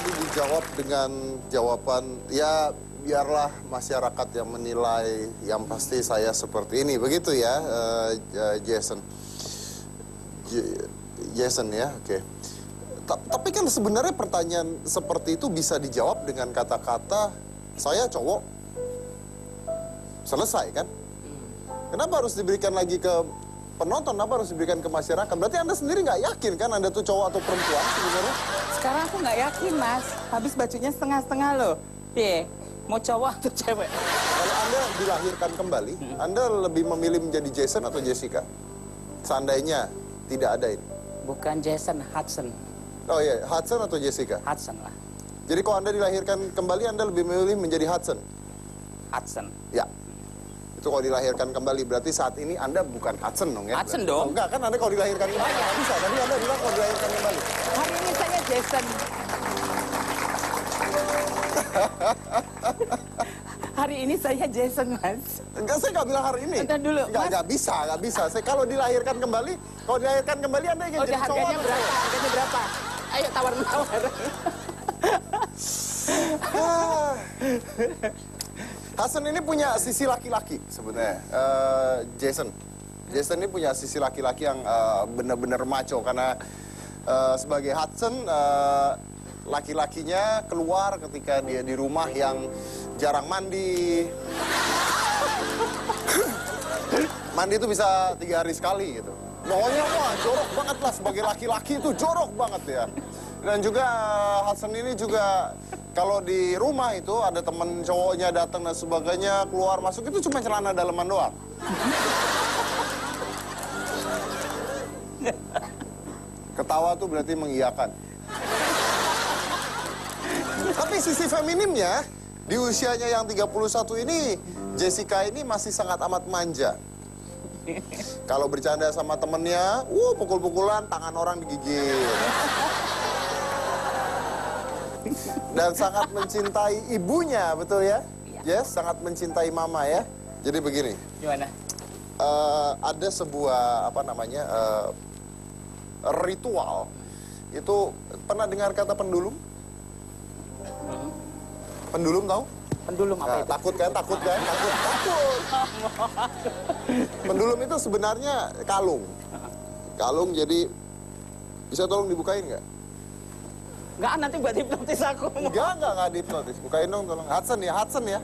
tadi dijawab dengan jawaban, ya biarlah masyarakat yang menilai, yang pasti saya seperti ini. Begitu ya, Jason. Jason ya, oke. Tapi kan sebenarnya pertanyaan seperti itu bisa dijawab dengan kata-kata, saya cowok. Selesai kan? Kenapa harus diberikan lagi ke penonton, apa harus diberikan ke masyarakat? Berarti Anda sendiri nggak yakin kan Anda tuh cowok atau perempuan sebenarnya? Sekarang aku nggak yakin, Mas. Habis bajunya setengah-setengah loh. Piye? Mau cowok atau cewek? Kalau Anda dilahirkan kembali, Anda lebih memilih menjadi Jason atau Jessica? Seandainya tidak ada ini. Bukan Jason, Hudson. Oh iya, Hudson atau Jessica? Hudson lah. Jadi kalau Anda dilahirkan kembali, Anda lebih memilih menjadi Hudson? Hudson. Ya. Itu kalau dilahirkan kembali, berarti saat ini Anda bukan Hudson dong ya? Hudson dong. Oh, enggak, kan Anda kalau dilahirkan kembali, nggak bisa. Tadi Anda bilang kalau dilahirkan kembali. Hari ini saya Jason. Hari ini saya Jason, Mas. Enggak, saya nggak bilang hari ini. Bentar dulu, Nggak bisa, nggak bisa. Saya kalau dilahirkan kembali, Anda ingin jadi cowok harganya atau berapa? cewek? Harganya berapa? Ayo tawar-menawar. Hasan ini punya sisi laki-laki sebenarnya. Jason ini punya sisi laki-laki yang benar-benar macho karena sebagai Hudson, laki-lakinya keluar ketika dia di rumah yang jarang mandi. Mandi itu bisa 3 hari sekali gitu. Pokoknya wah jorok banget lah, sebagai laki-laki itu jorok banget ya. Dan juga Hudson ini juga kalau di rumah itu ada temen cowoknya datang dan sebagainya, keluar masuk itu cuma celana daleman doang. Ketawa tuh berarti mengiyakan. Tapi sisi feminimnya di usianya yang 31 ini, Jessica ini masih sangat amat manja. Kalau bercanda sama temennya, pukul-pukulan, tangan orang digigit. Dan sangat mencintai ibunya, betul ya? Yes, sangat mencintai mama ya. Jadi begini. Gimana? Ada sebuah ritual. Itu pernah dengar kata pendulum? Pendulum tahu? Pendulum apa itu? Takut kan? Takut. Pendulum itu sebenarnya kalung. Kalung, jadi bisa tolong dibukain nggak? Nggak, nanti buat hipnotis aku. Enggak dihipnotis. Bukain dong tolong. Hudson ya.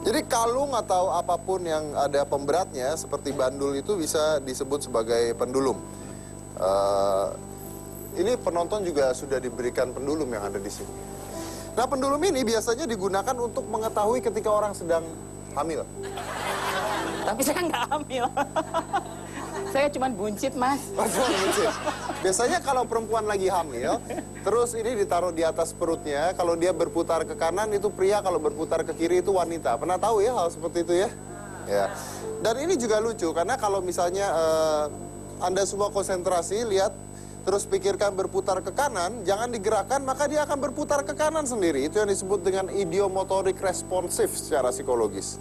Jadi kalung atau apapun yang ada pemberatnya seperti bandul itu bisa disebut sebagai pendulum. Ini penonton juga sudah diberikan pendulum yang ada di sini. Nah, pendulum ini biasanya digunakan untuk mengetahui ketika orang sedang hamil. Tapi saya nggak hamil. Saya cuma buncit, Mas. Biasanya kalau perempuan lagi hamil, terus ini ditaruh di atas perutnya, kalau dia berputar ke kanan itu pria, kalau berputar ke kiri itu wanita. Pernah tahu ya hal seperti itu ya? Ya. Dan ini juga lucu, karena kalau misalnya Anda semua konsentrasi, lihat, terus pikirkan berputar ke kanan, jangan digerakkan, maka dia akan berputar ke kanan sendiri. Itu yang disebut dengan idiomotorik responsif secara psikologis.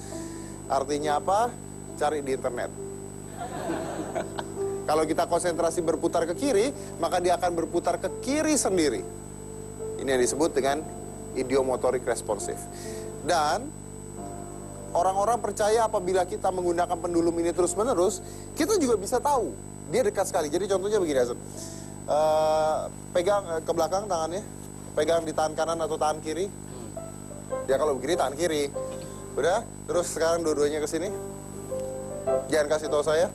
Artinya apa? Cari di internet. Kalau kita konsentrasi berputar ke kiri, maka dia akan berputar ke kiri sendiri. Ini yang disebut dengan idiomotorik responsif. Dan orang-orang percaya apabila kita menggunakan pendulum ini terus-menerus, kita juga bisa tahu dia dekat sekali. Jadi contohnya begini, Hasan. Pegang ke belakang tangannya, pegang di tangan kanan atau tangan kiri. Dia kalau begini tangan kiri. Udah, terus sekarang dua-duanya ke sini. Jangan kasih tahu saya.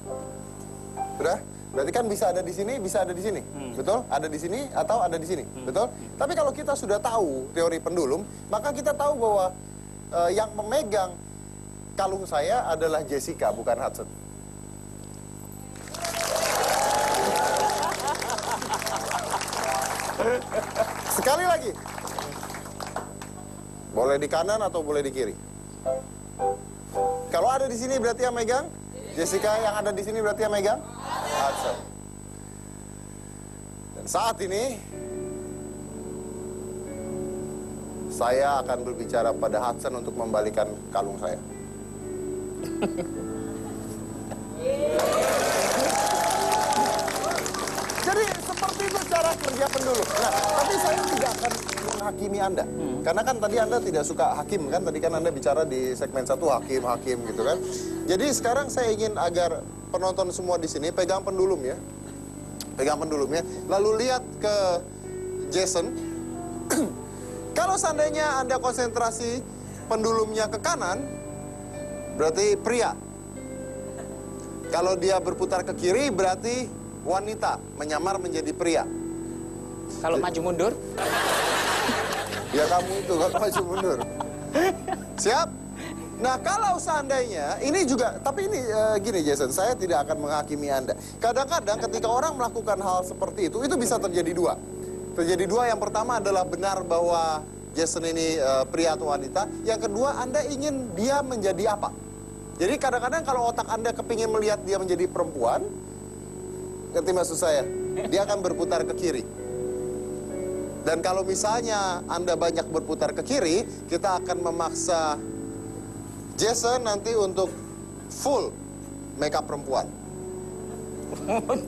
Udah, berarti kan bisa ada di sini, bisa ada di sini. Betul? Ada di sini atau ada di sini. Betul? Tapi kalau kita sudah tahu teori pendulum, maka kita tahu bahwa yang memegang kalung saya adalah Jessica, bukan Hudson. Sekali lagi. Boleh di kanan atau boleh di kiri? Kalau ada di sini berarti yang megang Jessica, yang ada di sini berarti yang megang Hudson. Dan saat ini saya akan berbicara pada Hudson untuk membalikan kalung saya. Jadi seperti itu cara kerja pendulum. Nah, tapi saya tidak akan menghakimi Anda. Karena kan tadi Anda tidak suka hakim kan? Tadi kan Anda bicara di segmen 1 hakim gitu kan. Jadi sekarang saya ingin agar penonton semua di sini pegang pendulum ya. Pegang pendulumnya. Lalu lihat ke Jason. Kalau seandainya Anda konsentrasi pendulumnya ke kanan, berarti pria. Kalau dia berputar ke kiri, berarti wanita, menyamar menjadi pria. Kalau maju mundur? Ya kamu itu, kalau maju mundur. Siap? Nah, kalau seandainya, ini juga, tapi ini gini Jason, saya tidak akan menghakimi Anda. Kadang-kadang ketika orang melakukan hal seperti itu bisa terjadi dua. Terjadi dua, yang pertama adalah benar bahwa Jason ini pria atau wanita. Yang kedua, Anda ingin dia menjadi apa? Jadi kadang-kadang kalau otak Anda kepingin melihat dia menjadi perempuan, ngerti maksud saya? Dia akan berputar ke kiri. Dan kalau misalnya Anda banyak berputar ke kiri, kita akan memaksa Jason nanti untuk full makeup perempuan.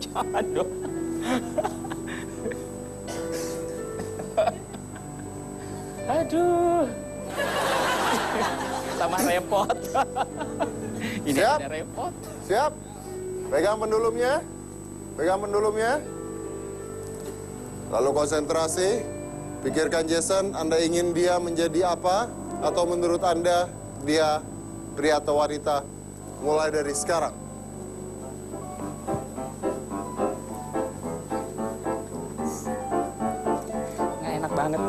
Jangan dong. Aduh. Tambah repot. Ini Siap? ada repot. Siap? Pegang pendulumnya. Pegang pendulumnya. Lalu konsentrasi. Pikirkan Jason, Anda ingin dia menjadi apa? Atau menurut Anda, dia pria atau wanita? Mulai dari sekarang. Nggak enak banget.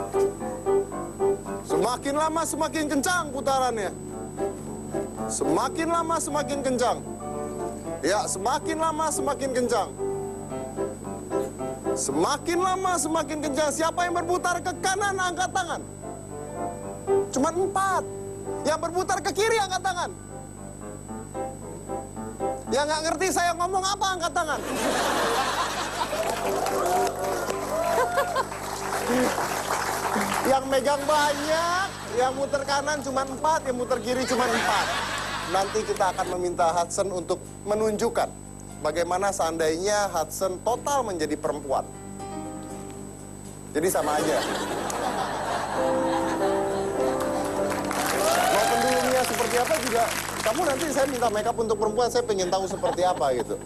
Semakin lama semakin kencang putarannya. Semakin lama semakin kencang. Ya, semakin lama semakin kencang. Semakin lama semakin kencang. Siapa yang berputar ke kanan angkat tangan. Cuma 4. Yang berputar ke kiri angkat tangan. Yang nggak ngerti saya ngomong apa angkat tangan. Yang megang banyak, yang muter kanan cuma 4, yang muter kiri cuma 4. Nanti kita akan meminta Hudson untuk menunjukkan bagaimana seandainya Hudson total menjadi perempuan. Jadi sama aja. Mau pendulumnya seperti apa juga, kamu nanti saya minta makeup untuk perempuan, saya pengen tahu seperti apa gitu.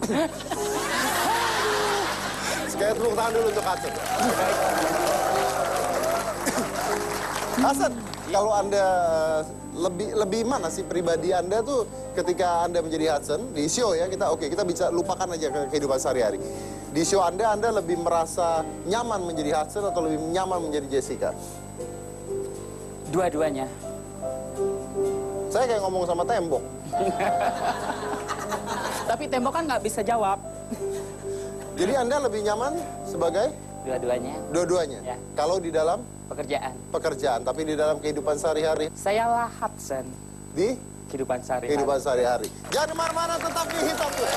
Sekali tepuk tangan dulu untuk Hudson. Hasan, kalau Anda lebih mana sih pribadi Anda tuh ketika Anda menjadi Hudson di show ya, kita bisa lupakan aja kehidupan sehari-hari. Di show Anda lebih merasa nyaman menjadi Hudson atau lebih nyaman menjadi Jessica? Dua-duanya. Saya kayak ngomong sama tembok. Tapi tembok kan nggak bisa jawab. Jadi Anda lebih nyaman sebagai? Dua-duanya. Dua-duanya? Ya. Kalau di dalam? Pekerjaan. Tapi di dalam kehidupan sehari-hari? Saya lah Hudson. Di? Kehidupan sehari-hari. Kehidupan sehari-hari. Jangan kemana-mana, tetap di Hitam Putih.